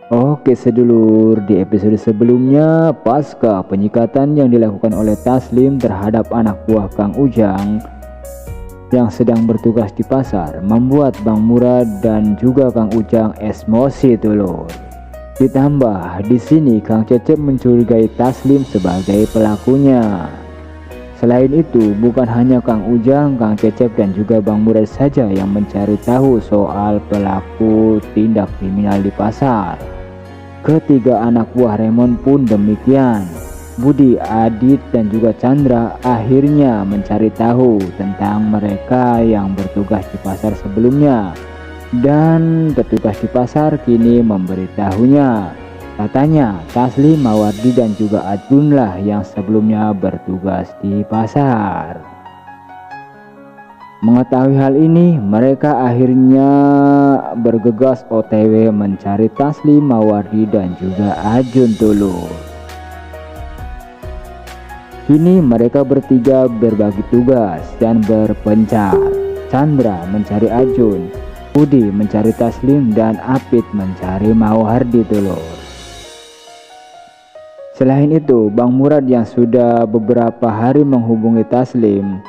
Oke sedulur, di episode sebelumnya pasca penyekatan yang dilakukan oleh Taslim terhadap anak buah Kang Ujang yang sedang bertugas di pasar membuat Bang Murad dan juga Kang Ujang emosi dulur. Ditambah di sini Kang Cecep mencurigai Taslim sebagai pelakunya. Selain itu, bukan hanya Kang Ujang, Kang Cecep dan juga Bang Murad saja yang mencari tahu soal pelaku tindak kriminal di pasar. Ketiga anak buah Raymond pun demikian. Budi, Adit dan juga Chandra akhirnya mencari tahu tentang mereka yang bertugas di pasar sebelumnya. Dan petugas di pasar kini memberitahunya, katanya Taslim, Mawardi dan juga Ajun lah yang sebelumnya bertugas di pasar. Mengetahui hal ini, mereka akhirnya bergegas OTW mencari Taslim, Mawardi dan juga Ajun dulu. Kini mereka bertiga berbagi tugas dan berpencar. Chandra mencari Ajun, Budi mencari Taslim dan Apit mencari Mawardi dulu. Selain itu, Bang Murad yang sudah beberapa hari menghubungi Taslim,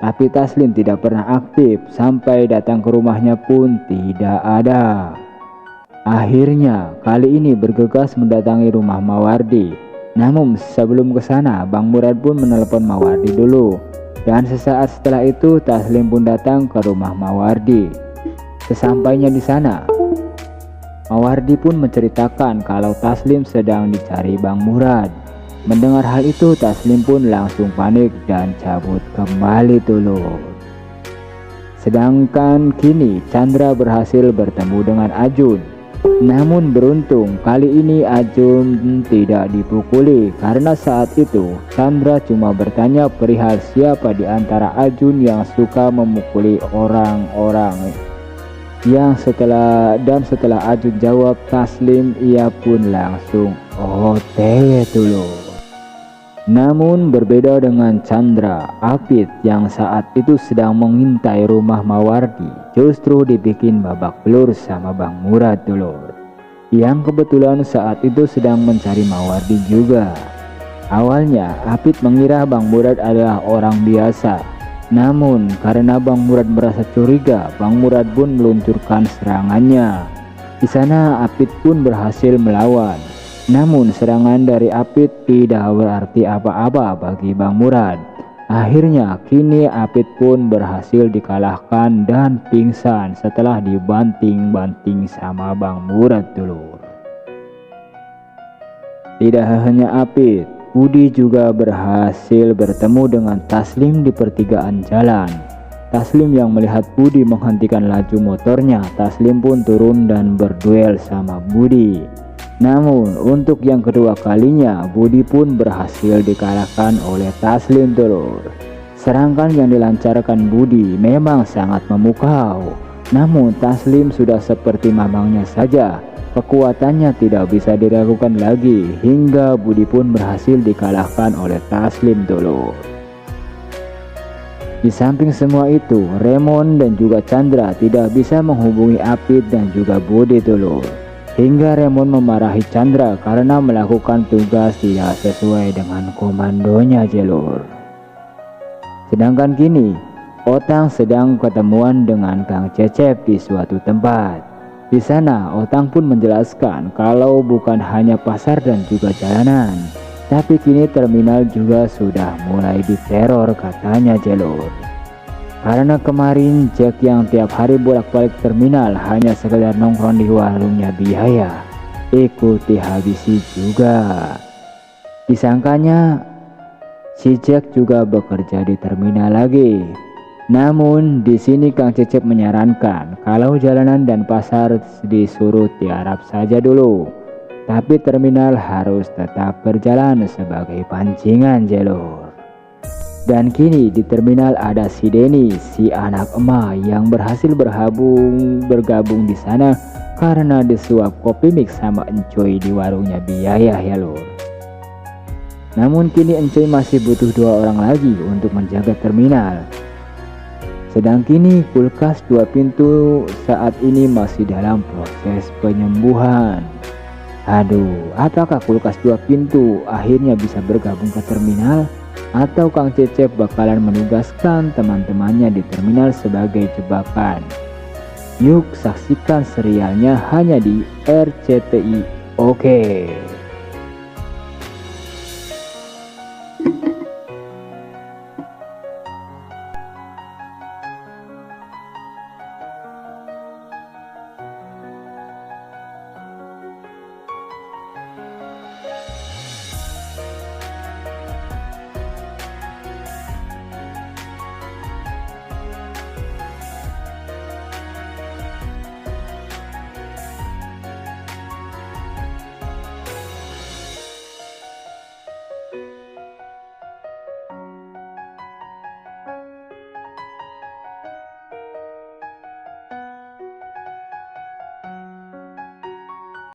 tapi Taslim tidak pernah aktif, sampai datang ke rumahnya pun tidak ada. Akhirnya kali ini bergegas mendatangi rumah Mawardi. Namun sebelum ke sana, Bang Murad pun menelepon Mawardi dulu. Dan sesaat setelah itu Taslim pun datang ke rumah Mawardi. Sesampainya di sana, Mawardi pun menceritakan kalau Taslim sedang dicari Bang Murad. Mendengar hal itu, Taslim pun langsung panik dan cabut kembali dulu. Sedangkan kini Chandra berhasil bertemu dengan Ajun. Namun beruntung kali ini Ajun tidak dipukuli, karena saat itu Chandra cuma bertanya perihal siapa di antara Ajun yang suka memukuli orang-orang. Setelah Ajun jawab Taslim, ia pun langsung OTW dulu. Namun berbeda dengan Chandra, Apit yang saat itu sedang mengintai rumah Mawardi justru dibikin babak belur sama Bang Murad dulu, yang kebetulan saat itu sedang mencari Mawardi juga. Awalnya Apit mengira Bang Murad adalah orang biasa. Namun karena Bang Murad merasa curiga, Bang Murad pun meluncurkan serangannya. Di sana Apit pun berhasil melawan. Namun serangan dari Apit tidak berarti apa-apa bagi Bang Murad. Akhirnya kini Apit pun berhasil dikalahkan dan pingsan setelah dibanting-banting sama Bang Murad dulu. Tidak hanya Apit, Budi juga berhasil bertemu dengan Taslim di pertigaan jalan. Taslim yang melihat Budi menghentikan laju motornya, Taslim pun turun dan berduel sama Budi. Namun untuk yang kedua kalinya, Budi pun berhasil dikalahkan oleh Taslim dulu. Serangan yang dilancarkan Budi memang sangat memukau. Namun Taslim sudah seperti mamangnya saja. Kekuatannya tidak bisa diragukan lagi, hingga Budi pun berhasil dikalahkan oleh Taslim dulu. Di samping semua itu, Raymond dan juga Chandra tidak bisa menghubungi Apit dan juga Budi dulu. Hingga Raymond memarahi Chandra karena melakukan tugas tidak sesuai dengan komandonya jelur. Sedangkan kini, Otang sedang ketemuan dengan Kang Cecep di suatu tempat. Di sana Otang pun menjelaskan kalau bukan hanya pasar dan juga jalanan, tapi kini terminal juga sudah mulai diteror katanya jelur. Karena kemarin Jack yang tiap hari bolak-balik terminal hanya sekedar nongkrong di warungnya biaya, ikuti habisi juga. Disangkanya si Jack juga bekerja di terminal lagi. Namun di sini Kang Cecep menyarankan kalau jalanan dan pasar disuruh tiarap saja dulu, tapi terminal harus tetap berjalan sebagai pancingan jelur. Dan kini di terminal ada si Denny, si anak emak yang berhasil bergabung di sana karena disuap kopi mix sama Encoy di warungnya biaya ya lur. Namun kini Encoy masih butuh 2 orang lagi untuk menjaga terminal. Sedang kini kulkas 2 pintu saat ini masih dalam proses penyembuhan. Aduh, apakah kulkas 2 pintu akhirnya bisa bergabung ke terminal? Atau Kang Cecep bakalan menugaskan teman-temannya di terminal sebagai jebakan? Yuk saksikan serialnya hanya di RCTI. Oke.